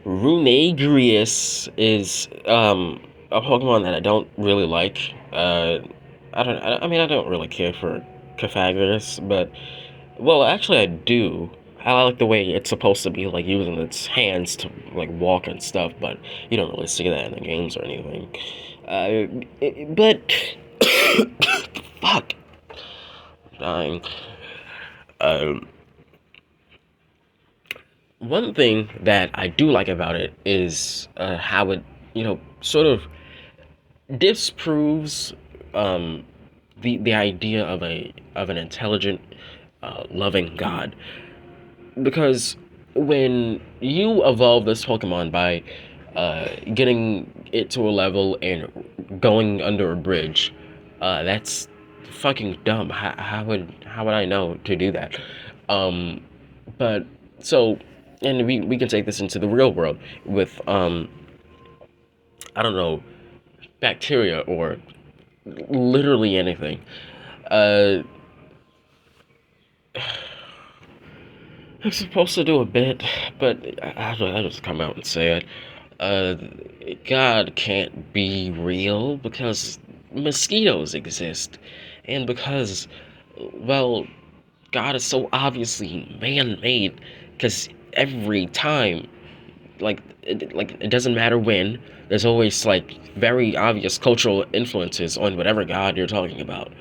Runagrius is a Pokemon that I don't really like. I mean, I don't really care for Pythagoras, but well, actually, I do. I like the way it's supposed to be, like using its hands to like walk and stuff, but you don't really see that in the games or anything. But fuck, I'm dying. Um, One thing that I do like about it is how it, sort of disproves um, the idea of an intelligent, loving God. Because when you evolve this Pokemon by getting it to a level and going under a bridge, that's fucking dumb. How would I know to do that? Um, but so, and we can take this into the real world with I don't know, bacteria or literally anything. Uh, I'm supposed to do a bit, but I just come out and say it. Uh, God can't be real because mosquitoes exist, and because, well, God is so obviously man-made. Because every time, it doesn't matter when, there's always like very obvious cultural influences on whatever God you're talking about.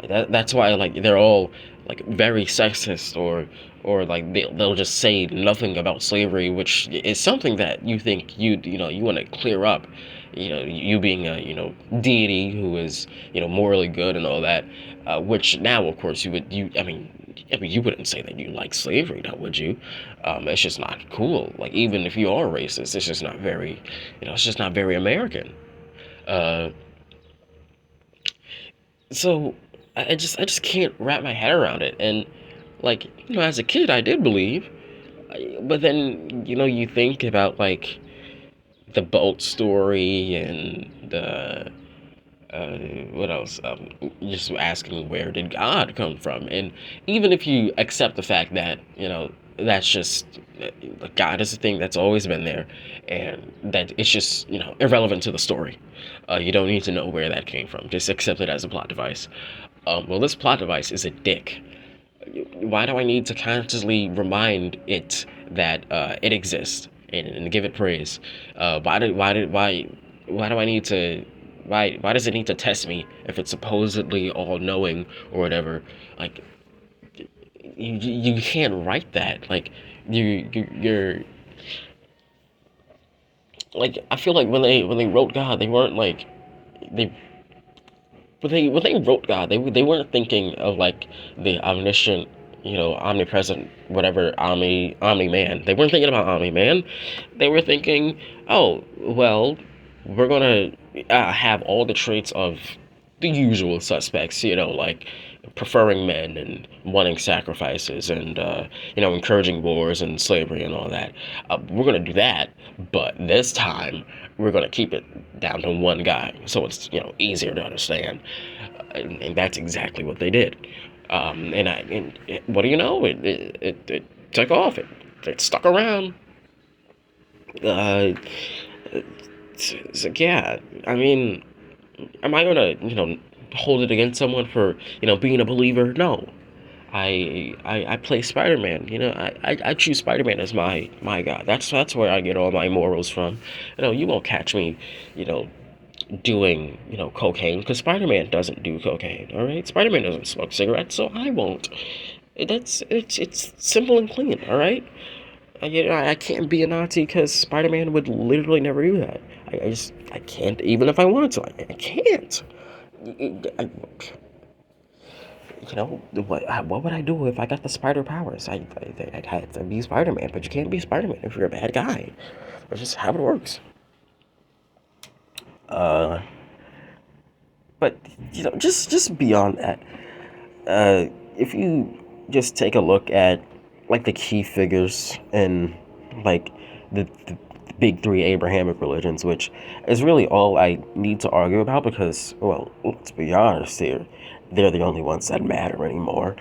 That's why like they're all like very sexist, or like they'll just say nothing about slavery, which is something that you think you want to clear up. You being a deity who is morally good and all that, which now of course I mean you wouldn't say that you like slavery, now would you? It's just not cool. Like, even if you are racist, it's just not very, it's just not very American. Uh, so I just can't wrap my head around it. And like, as a kid, I did believe, but then you think about like the boat story and the what else? Just asking, where did God come from? And even if you accept the fact that that's just God is a thing that's always been there, and that it's just irrelevant to the story. You don't need to know where that came from. Just accept it as a plot device. Well, this plot device is a dick. Why do I need to constantly remind it that it exists, and give it praise? Why do I need to? Why does it need to test me if it's supposedly all knowing or whatever? Like, you can't write that. Like, you're like, I feel like when they wrote God, they weren't like they when they wrote God, they weren't thinking of like the omniscient, omnipresent, whatever, Omni Man. They weren't thinking about Omni Man. They were thinking, oh well, we're gonna have all the traits of the usual suspects, like preferring men and wanting sacrifices and encouraging wars and slavery and all that. We're gonna do that, but this time we're gonna keep it down to one guy, so it's easier to understand. And that's exactly what they did. What do you know? It took off. It stuck around. Uh, yeah, I mean, am I gonna hold it against someone for being a believer? No. I play Spider-Man. I choose Spider-Man as my god. That's where I get all my morals from. You won't catch me, you know, doing cocaine, because Spider-Man doesn't do cocaine. All right, Spider-Man doesn't smoke cigarettes, so I won't. It's simple and clean. All right. I can't be a Nazi because Spider-Man would literally never do that. I can't, even if I wanted to. I can't. I, what would I do if I got the spider powers? I'd have to be Spider-Man, but you can't be Spider-Man if you're a bad guy. That's just how it works. Uh, but just beyond that, if you just take a look at like the key figures in like the big three Abrahamic religions, which is really all I need to argue about because, well, let's be honest here, they're the only ones that matter anymore.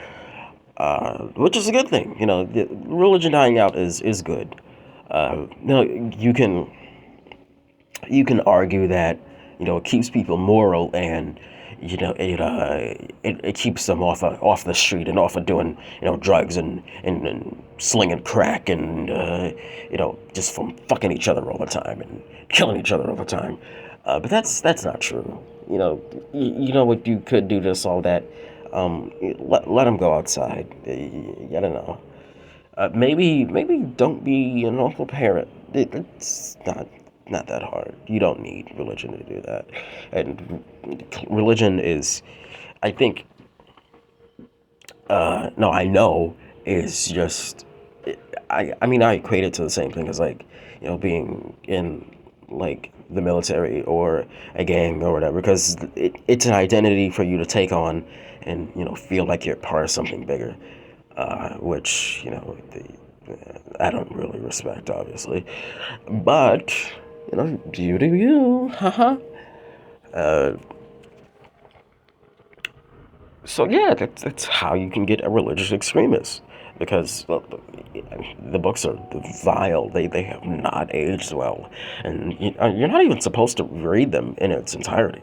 Which is a good thing. Religion dying out is good. No, you can argue that it keeps people moral, and it keeps them off the street and off of doing drugs and slinging crack and just from fucking each other all the time and killing each other all the time. But that's not true. You know what you could do to solve that. Let them go outside. I don't know. Maybe don't be an awful parent. It's not that hard. You don't need religion to do that. And religion is, I think, no, I know, is just. I mean, I equate it to the same thing as like being in like the military or a gang or whatever, because it's an identity for you to take on and feel like you're part of something bigger, which I don't really respect, obviously, but you do you, haha. uh, so yeah, that's how you can get a religious extremist, because well, the books are vile. They have not aged well, and you're not even supposed to read them in its entirety.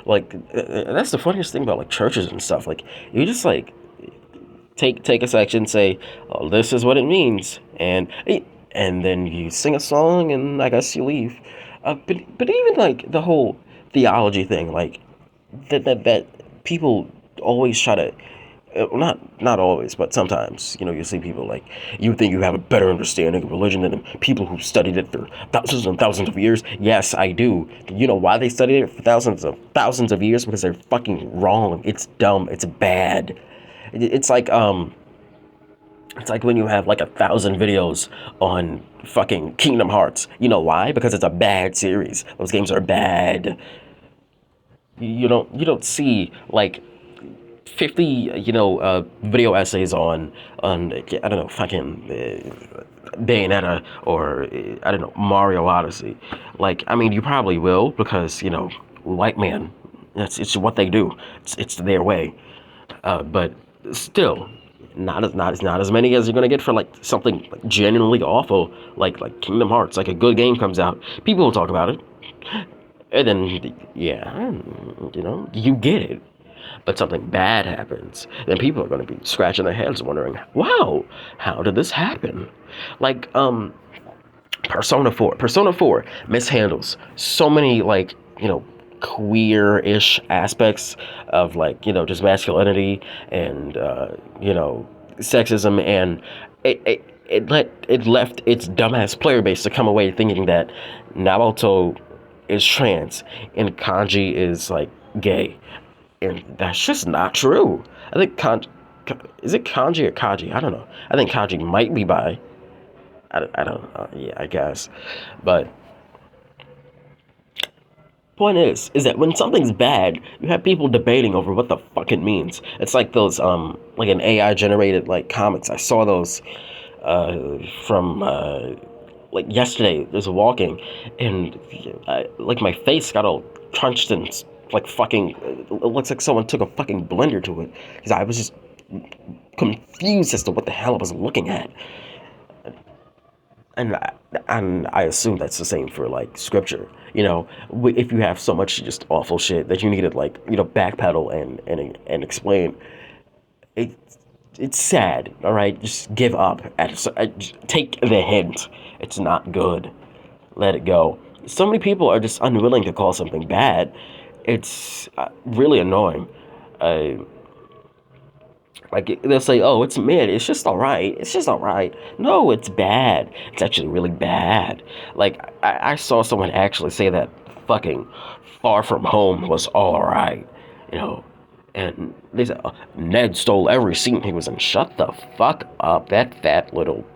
Like that's the funniest thing about like churches and stuff. Like you just like take a section, say, "Oh, this is what it means," and then you sing a song, and I guess you leave. But even like the whole theology thing, like that people always try to. Not always, but sometimes you see people like you think you have a better understanding of religion than people who studied it for thousands and thousands of years. Yes, I do. You know why they studied it for thousands of years? Because they're fucking wrong. It's dumb. It's bad. It's like when you have like 1,000 videos on fucking Kingdom Hearts. You know why? Because it's a bad series. Those games are bad. You don't see like 50 video essays on I don't know, fucking Bayonetta, or I don't know, Mario Odyssey. Like, I mean, you probably will, because white man, it's what they do. It's their way. But still, not as many as you're gonna get for like something like genuinely awful, like Kingdom Hearts. Like a good game comes out, people will talk about it, and then yeah, you get it. But something bad happens, then people are going to be scratching their heads wondering, wow, how did this happen? Like Persona 4 mishandles so many like queer-ish aspects of like just masculinity and sexism, and it left its dumbass player base to come away thinking that Naruto is trans and Kanji is like gay, and that's just not true. I think is it Kanji or Kaji? I don't know. I think Kaji might be bi. I don't know. Yeah, I guess. But point is that when something's bad, you have people debating over what the fuck it means. It's like those like an AI generated like comics. I saw those from like yesterday. There's a walking, and like my face got all crunched and like fucking. It looks like someone took a fucking blender to it, because I was just confused as to what the hell I was looking at. And I assume that's the same for like scripture. If you have so much just awful shit that you need to like backpedal and explain, it it's sad. All right, just give up. Take the hint. It's not good. Let it go. So many people are just unwilling to call something bad. It's really annoying. Uh, like they'll say, "Oh, it's mid. It's just all right. It's just all right." No, it's bad. It's actually really bad. Like I saw someone actually say that fucking Far From Home was all right, you know. And they said Ned stole every scene he was in. Shut the fuck up. That fat little.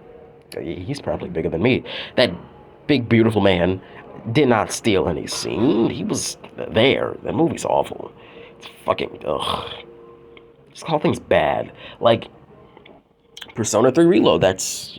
He's probably bigger than me. That big beautiful man did not steal any scene. He was there. That movie's awful. It's fucking ugh. Just call things bad. Like Persona 3 Reload. That's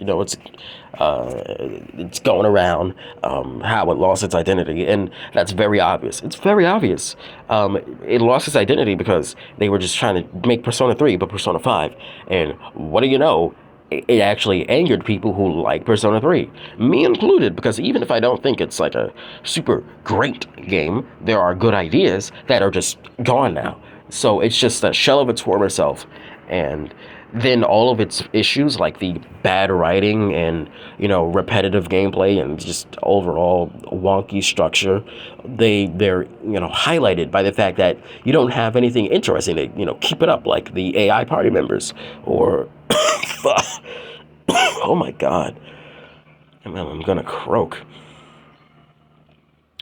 it's going around how it lost its identity, and that's very obvious. It's very obvious. It lost its identity because they were just trying to make Persona 3, but Persona 5. And what do you know? it actually angered people who like Persona 3, me included, because even if I don't think it's like a super great game, there are good ideas that are just gone now. So it's just a shell of its former self. And then all of its issues, like the bad writing and, repetitive gameplay and just overall wonky structure, they're, highlighted by the fact that you don't have anything interesting to, keep it up, like the AI party members or oh my god. I'm gonna croak.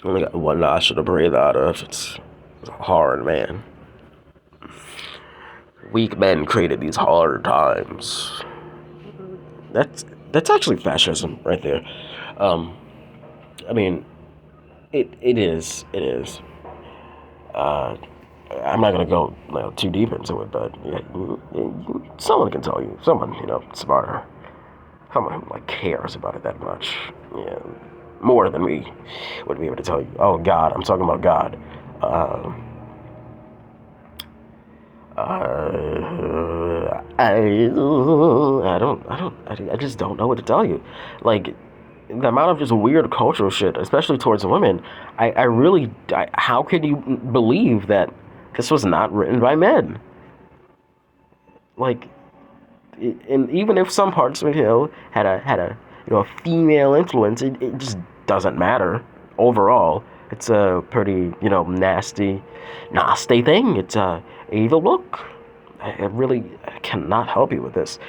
I only got one nostril to breathe out of. It's hard, man. Weak men created these hard times. That's actually fascism right there. Um, I mean, it is. It is. Uh, I'm not gonna go too deep into it, but yeah, someone can tell you. Someone smarter. Someone who cares about it that much. Yeah, more than me would be able to tell you. Oh God, I'm talking about God. Uh, I just don't know what to tell you. Like, the amount of just weird cultural shit, especially towards women, I really, how can you believe that this was not written by men? Like, and even if some parts of it, had a female influence, it just doesn't matter overall. It's a pretty nasty thing. It's a evil look. I really cannot help you with this.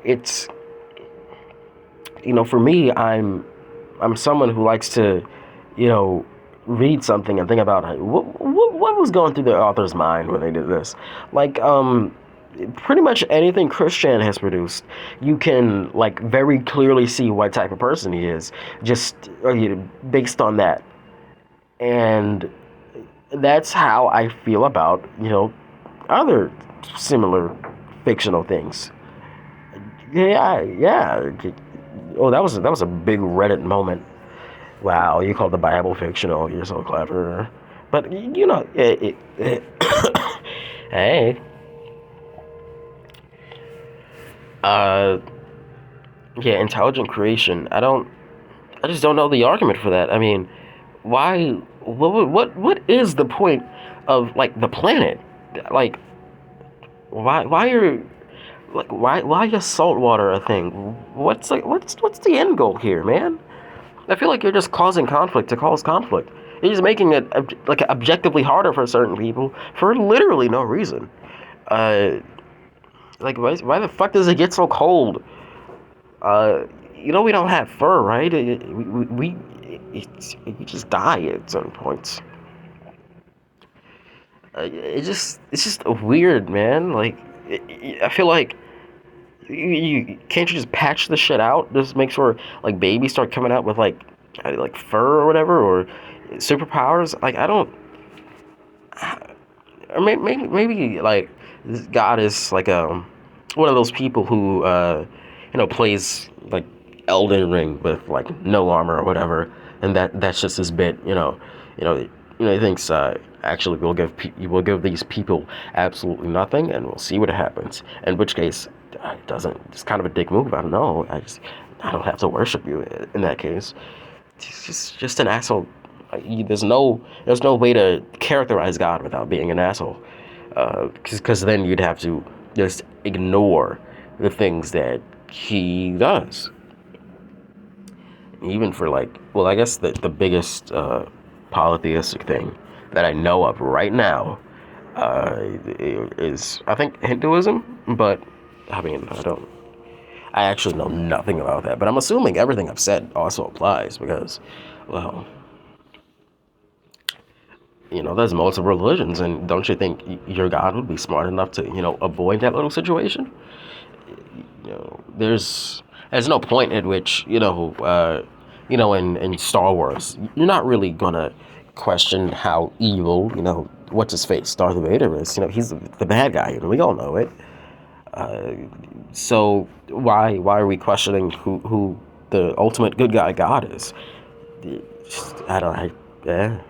It's for me, I'm someone who likes to you know read something and think about what was going through the author's mind when they did this. Like pretty much anything Christian has produced, you can very clearly see what type of person he is, just based on that. And that's how I feel about other similar fictional things. Yeah, yeah. Oh, that was a big Reddit moment. Wow, you called the Bible fictional. You're so clever. But hey, uh, yeah, intelligent creation. I just don't know the argument for that. I mean, why? What is the point of the planet? Like, why are why is saltwater a thing? What's the end goal here, man? I feel like you're just causing conflict to cause conflict. You're just making it objectively harder for certain people for literally no reason. Uh, why the fuck does it get so cold? We don't have fur, right? We just die at certain points. It's just weird, man. I feel like you can't you just patch the shit out? Just make sure babies start coming out with fur or whatever, or superpowers. I don't. Or maybe God is one of those people who plays Elden Ring with no armor or whatever, and that's just his bit. He thinks actually we'll give these people absolutely nothing, and we'll see what happens. In which case, it doesn't. It's kind of a dick move. I don't know. I don't have to worship you in that case. It's just an asshole. There's no way to characterize God without being an asshole. Because then you'd have to just ignore the things that he does. Even for well, I guess the biggest polytheistic thing that I know of right now is I think Hinduism, but I mean I actually know nothing about that, but I'm assuming everything I've said also applies because, well, there's multiple religions, and don't you think your God would be smart enough to avoid that little situation? There's no point at which in Star Wars you're not really gonna question how evil what's his face Darth Vader is. He's the bad guy, and we all know it. So why are we questioning who the ultimate good guy God is? I don't. Yeah.